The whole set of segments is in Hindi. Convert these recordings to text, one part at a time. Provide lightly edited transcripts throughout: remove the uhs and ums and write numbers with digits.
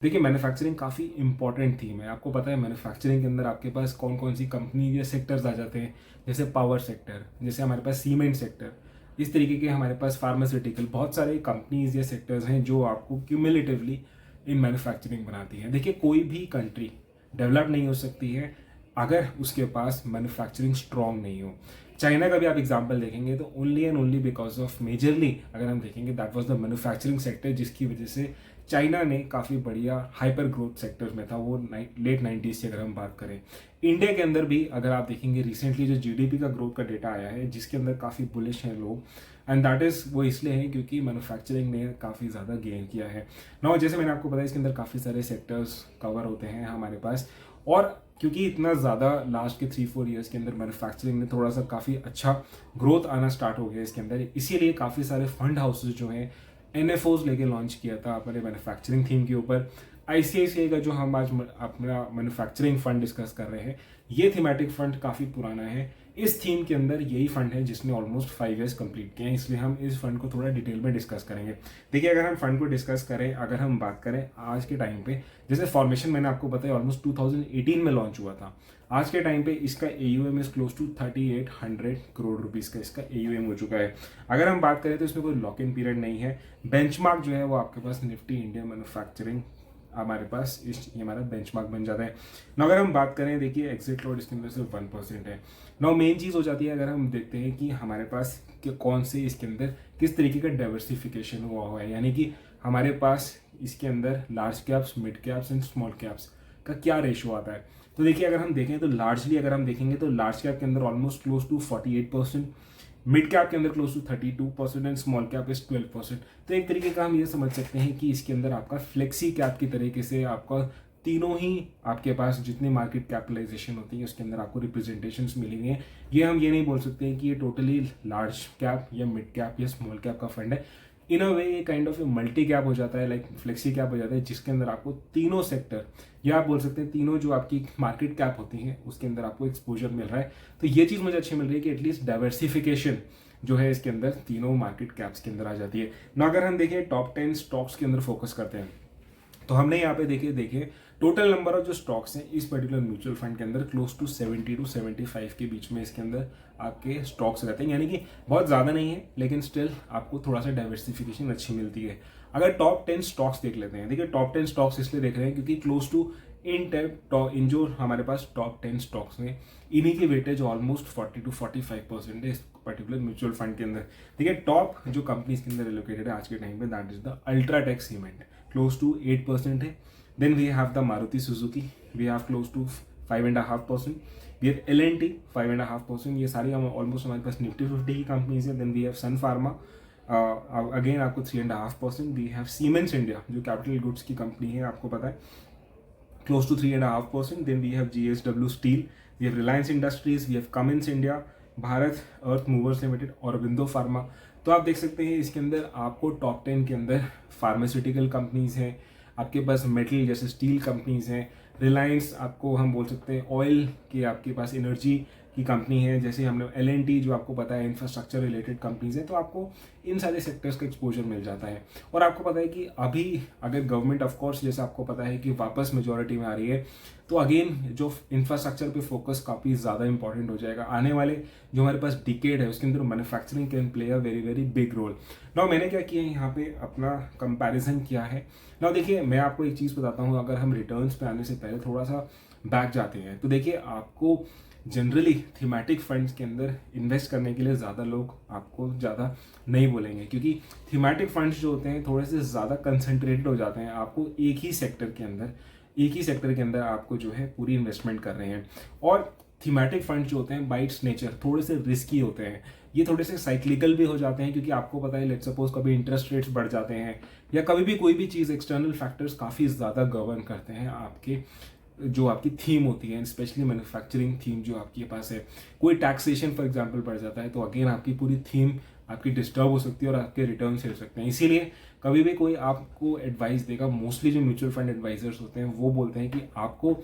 देखिए, मैन्युफैक्चरिंग काफ़ी इंपॉर्टेंट थीम है। आपको पता है मैन्युफैक्चरिंग के अंदर आपके पास कौन-कौन सी कंपनी या सेक्टर्स आ जाते हैं, जैसे पावर सेक्टर, जैसे हमारे पास सीमेंट सेक्टर, इस तरीके के हमारे पास फार्मास्यूटिकल बहुत सारे कंपनीज़ या सेक्टर्स हैं जो आपको क्यूमुलेटिवली इन मैन्युफैक्चरिंग बनाती हैं। देखिए, कोई भी कंट्री डेवलप नहीं हो सकती है अगर उसके पास मैन्युफैक्चरिंग स्ट्रॉन्ग नहीं हो। चाइना का भी आप एग्जांपल देखेंगे तो only and only because of majorly अगर हम देखेंगे that was the manufacturing sector, जिसकी वजह से चाइना ने काफ़ी बढ़िया हाइपर ग्रोथ सेक्टर में था वो लेट 90s की अगर हम बात करें। इंडिया के अंदर भी अगर आप देखेंगे रिसेंटली जो जीडीपी का ग्रोथ का डेटा आया है जिसके अंदर काफ़ी बुलिश हैं लोग, एंड दैट इज़ वो इसलिए है क्योंकि मैन्युफैक्चरिंग ने काफ़ी ज़्यादा गेन किया है। नाउ जैसे मैंने आपको बताया इसके अंदर काफ़ी सारे सेक्टर्स कवर होते हैं हमारे पास, और क्योंकि इतना ज़्यादा लास्ट के 3-4 ईयर्स के अंदर मैन्युफैक्चरिंग में थोड़ा सा काफ़ी अच्छा ग्रोथ आना स्टार्ट हो गया इसके अंदर, इसीलिए काफ़ी सारे फंड हाउसेज जो हैं एनएफओज लेके लॉन्च किया था अपने मैन्युफैक्चरिंग थीम के ऊपर। आईसीआईसीआई का जो हम आज अपना मैन्युफैक्चरिंग फंड डिस्कस कर रहे हैं, ये थीमेटिक फंड काफ़ी पुराना है। इस थीम के अंदर यही फंड है जिसने ऑलमोस्ट 5 ईयर्स कंप्लीट किए हैं, इसलिए हम इस फंड को थोड़ा डिटेल में डिस्कस करेंगे। देखिए, अगर हम फंड को डिस्कस करें, अगर हम बात करें आज के टाइम पे, जैसे फॉर्मेशन मैंने आपको बताया ऑलमोस्ट 2018 में लॉन्च हुआ था। आज के टाइम पे इसका AUM is close to 3800 crore rupees का इसका एयूएम हो चुका है। अगर हम बात करें तो इसमें कोई लॉक इन पीरियड नहीं है। बेंचमार्क जो है वो आपके पास निफ्टी इंडिया मैन्युफैक्चरिंग हमारे पास ये हमारा बेंचमार्क बन जाता है ना। अगर हम बात करें, देखिए एग्जिट लोड इसके अंदर सिर्फ 1% है ना। मेन चीज़ हो जाती है अगर हम देखते हैं कि हमारे पास कौन से इसके अंदर किस तरीके का डाइवर्सिफिकेशन हुआ है, यानी कि हमारे पास इसके अंदर large caps, mid caps and small caps का क्या रेशो आता है। तो देखिए, अगर हम देखें तो लार्जली अगर हम देखेंगे तो लार्ज कैप के अंदर almost close to 48%, mid cap के अंदर close to 32% and small cap is 12%। तो एक तरीके का हम ये समझ सकते हैं कि इसके अंदर आपका फ्लेक्सी कैप की तरीके से आपका तीनों ही आपके पास जितनी मार्केट कैपिटलाइजेशन होती है उसके अंदर आपको रिप्रेजेंटेशन मिली हुई हैं। हम ये नहीं बोल सकते हैं कि ये टोटली लार्ज कैप या मिड कैप या स्मॉल कैप का फंड है। इन अ वे ये काइंड ऑफ मल्टी कैप हो जाता है, लाइक फ्लेक्सी कैप हो जाता है, जिसके अंदर आपको तीनों सेक्टर या आप बोल सकते हैं तीनों जो आपकी मार्केट कैप होती हैं उसके अंदर आपको एक्सपोजर मिल रहा है। तो ये चीज़ मुझे अच्छी मिल रही है कि एटलीस्ट डाइवर्सिफिकेशन जो है इसके अंदर तीनों मार्केट कैप्स के अंदर आ जाती है ना। अगर हम देखें टॉप 10 स्टॉक्स के अंदर फोकस करते हैं तो हमने यहाँ पे देखिए टोटल नंबर ऑफ जो स्टॉक्स हैं इस पर्टिकुलर म्यूचुअल फंड के अंदर क्लोज टू 70 to 75 के बीच में इसके अंदर आपके स्टॉक्स रहते हैं, यानी कि बहुत ज़्यादा नहीं है लेकिन स्टिल आपको थोड़ा सा डाइवर्सिफिकेशन अच्छी मिलती है। अगर टॉप 10 स्टॉक्स देख लेते हैं, देखिए टॉप 10 स्टॉक्स इसलिए देख रहे हैं क्योंकि क्लोज टू इन जो हमारे पास टॉप 10 स्टॉक्स हैं इन्हीं की वेटेज ऑलमोस्ट 40 to 45% है इस पर्टिकुलर म्यूचुअल फंड के अंदर। देखिए, टॉप जो कंपनीज के अंदर एलोकेटेड है आज के टाइम पे that is the UltraTech cement, close to 8% है। Then we have the Maruti Suzuki, we have close to 5.5%। We have L&T 5.5%। ये सारी हम ऑलमोस्ट हमारे पास निफ्टी 50 की कंपनीज है। Then we have Sun Pharma again आपको 3.5%। वी हैव सीमेंस इंडिया जो कैपिटल गुड्स की कंपनी है, आपको पता है, close to 3.5%. Then we have GSW Steel, we have Reliance Industries, we have Cummins India, Bharat earth movers limited, Aurobindo pharma. तो आप देख सकते हैं इसके अंदर आपको टॉप 10 के अंदर फार्मास्यूटिकल कंपनीज हैं, आपके पास मेटल जैसे स्टील कंपनीज हैं, रिलायंस आपको हम बोल सकते हैं ऑयल की, आपके पास एनर्जी की कंपनी है, जैसे हमने L&T जो आपको पता है इंफ्रास्ट्रक्चर रिलेटेड कंपनीज है। तो आपको इन सारे सेक्टर्स का एक्सपोजर मिल जाता है। और आपको पता है कि अभी अगर गवर्नमेंट ऑफ कोर्स जैसे आपको पता है कि वापस मेजॉरिटी में आ रही है, तो अगेन जो इंफ्रास्ट्रक्चर पे फोकस काफ़ी ज़्यादा इंपॉर्टेंट हो जाएगा। आने वाले जो हमारे पास डिकेड है उसके अंदर manufacturing can play a very very big role. Now मैंने क्या किया है यहाँ पे अपना कंपैरिजन किया है। नाउ देखिए, मैं आपको एक चीज़ बताता हूँ, अगर हम रिटर्न्स पे आने से पहले थोड़ा सा बैक जाते हैं तो देखिए आपको जनरली थीमेटिक फंड्स के अंदर इन्वेस्ट करने के लिए ज़्यादा लोग आपको ज़्यादा नहीं बोलेंगे, क्योंकि थीमेटिक फंड्स जो होते हैं थोड़े से ज़्यादा कंसंट्रेटेड हो जाते हैं। आपको एक ही सेक्टर के अंदर आपको जो है पूरी इन्वेस्टमेंट कर रहे हैं। और थीमेटिक फंड जो होते हैं बाय इट्स नेचर थोड़े से रिस्की होते हैं, ये थोड़े से साइक्लिकल भी हो जाते हैं, क्योंकि आपको पता है लेट्स सपोज कभी इंटरेस्ट रेट्स बढ़ जाते हैं या कभी भी कोई भी चीज़ एक्सटर्नल फैक्टर्स काफ़ी ज़्यादा गवर्न करते हैं आपके जो आपकी थीम होती है, स्पेशली मैन्युफैक्चरिंग थीम जो आपके पास है। कोई टैक्सेशन फॉर एग्जांपल बढ़ जाता है तो अगेन आपकी पूरी थीम आपकी डिस्टर्ब हो सकती है और आपके रिटर्न हिल सकते हैं। इसीलिए कभी भी कोई आपको एडवाइस देगा, मोस्टली जो म्यूचुअल फंड एडवाइजर्स होते हैं वो बोलते हैं कि आपको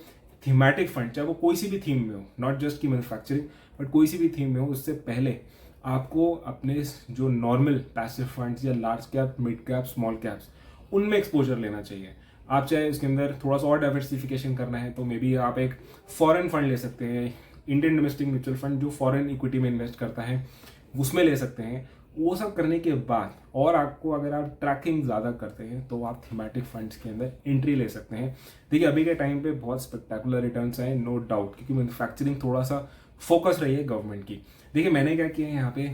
थीमेटिक फंड, चाहे वो कोई सी भी थीम में हो, नॉट जस्ट की मैन्युफैक्चरिंग बट कोई सी भी थीम में हो, उससे पहले आपको अपने जो नॉर्मल पैसिव फंड्स या large cap, mid cap, small caps, उनमें एक्सपोजर लेना चाहिए। आप चाहे उसके अंदर थोड़ा सा और डाइवर्सिफिकेशन करना है तो मे बी आप एक फॉरेन फंड ले सकते हैं, इंडियन डोमेस्टिक म्यूचुअल फंड जो फॉरेन इक्विटी में इन्वेस्ट करता है उसमें ले सकते हैं। वो सब करने के बाद और आपको अगर आप ट्रैकिंग ज़्यादा करते हैं तो आप थीमेटिक फंड्स के अंदर एंट्री ले सकते हैं। देखिए अभी के टाइम पे बहुत स्पेक्टेकुलर रिटर्न्स आए, नो डाउट, क्योंकि मैन्युफैक्चरिंग थोड़ा सा फोकस रही है गवर्नमेंट की। देखिए मैंने क्या किया है यहाँ पे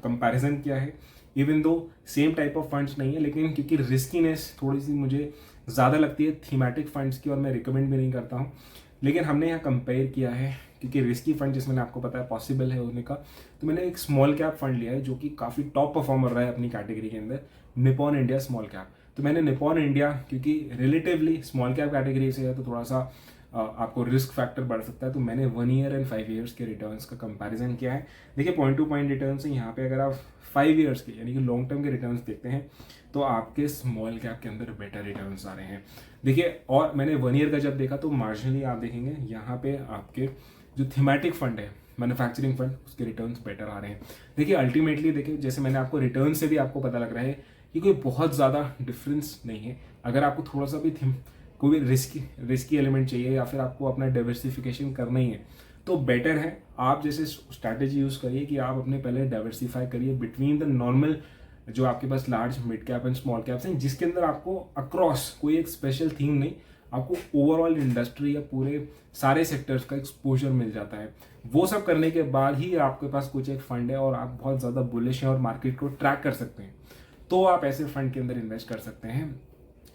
कंपैरिजन किया है, even though same type of funds नहीं है, लेकिन क्योंकि रिस्कीनेस थोड़ी सी मुझे ज़्यादा लगती है थीमेटिक फंड्स की और मैं रिकमेंड भी नहीं करता हूँ, लेकिन हमने यहाँ कंपेयर किया है क्योंकि रिस्की फंड जिसमें आपको पता है पॉसिबल है होने का, तो मैंने एक स्मॉल कैप फंड लिया है जो कि काफ़ी टॉप परफॉर्मर रहा है अपनी कैटेगरी के अंदर, निपॉन इंडिया स्मॉल कैप। तो मैंने निपॉन इंडिया क्योंकि रिलेटिवली स्मॉल कैप कैटेगरी से है तो थोड़ा सा आपको रिस्क फैक्टर बढ़ सकता है, तो मैंने 1 ईयर एंड 5 ईयर्स के रिटर्न्स का कंपैरिजन किया है। देखिए पॉइंट टू पॉइंट रिटर्न्स है यहाँ पे, अगर आप 5 ईयर्स के यानी कि लॉन्ग टर्म के रिटर्न्स देखते हैं तो आपके स्मॉल कैप के अंदर बेटर रिटर्न्स आ रहे हैं। देखिए और मैंने 1 ईयर का जब देखा तो मार्जिनली आप देखेंगे यहाँ पे आपके जो थीमेटिक फंड है मैन्युफैक्चरिंग फंड उसके रिटर्न्स बेटर आ रहे हैं। देखिए अल्टीमेटली देखिए जैसे मैंने आपको रिटर्न से भी आपको पता लग रहा है कि कोई बहुत ज़्यादा डिफरेंस नहीं है। अगर आपको थोड़ा सा भी कोई रिस्की एलिमेंट चाहिए या फिर आपको अपना डाइवर्सिफिकेशन करना ही है तो बेटर है आप जैसे स्ट्रैटेजी यूज़ करिए कि आप अपने पहले डाइवर्सिफाई करिए बिटवीन द नॉर्मल जो आपके पास large mid cap and small caps हैं, जिसके अंदर आपको अक्रॉस कोई एक स्पेशल थीम नहीं, आपको ओवरऑल इंडस्ट्री या पूरे सारे सेक्टर्स का एक्सपोजर मिल जाता है। वो सब करने के बाद ही आपके पास कुछ एक फंड है और आप बहुत ज़्यादा बुलिश हैं और मार्केट को ट्रैक कर सकते हैं, तो आप ऐसे फंड के अंदर इन्वेस्ट कर सकते हैं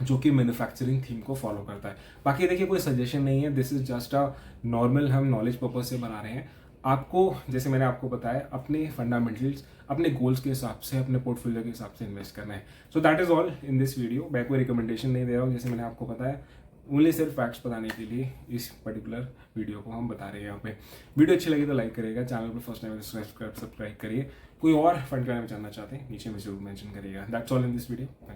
जो कि मैन्युफैक्चरिंग थीम को फॉलो करता है। बाकी देखिए कोई सजेशन नहीं है, this is just a normal, हम नॉलेज पर्पज से बना रहे हैं। आपको जैसे मैंने आपको बताया अपने फंडामेंटल्स अपने गोल्स के हिसाब से अपने पोर्टफोलियो के हिसाब से इन्वेस्ट करना है। So that is all in this video. मैं कोई रिकमेंडेशन नहीं दे रहा हूँ, जैसे मैंने आपको बताया ओनली सिर्फ फैक्ट्स बताने के लिए इस पर्टिकुलर वीडियो को हम बता रहे हैं यहाँ पे। वीडियो अच्छी लगी तो लाइक करिएगा, चैनल पर फर्स्ट टाइम सब्सक्राइब करिए। कोई और फंड के बारे में जानना चाहते हैं नीचे में जरूर मेंशन करिएगा। That's all in this video.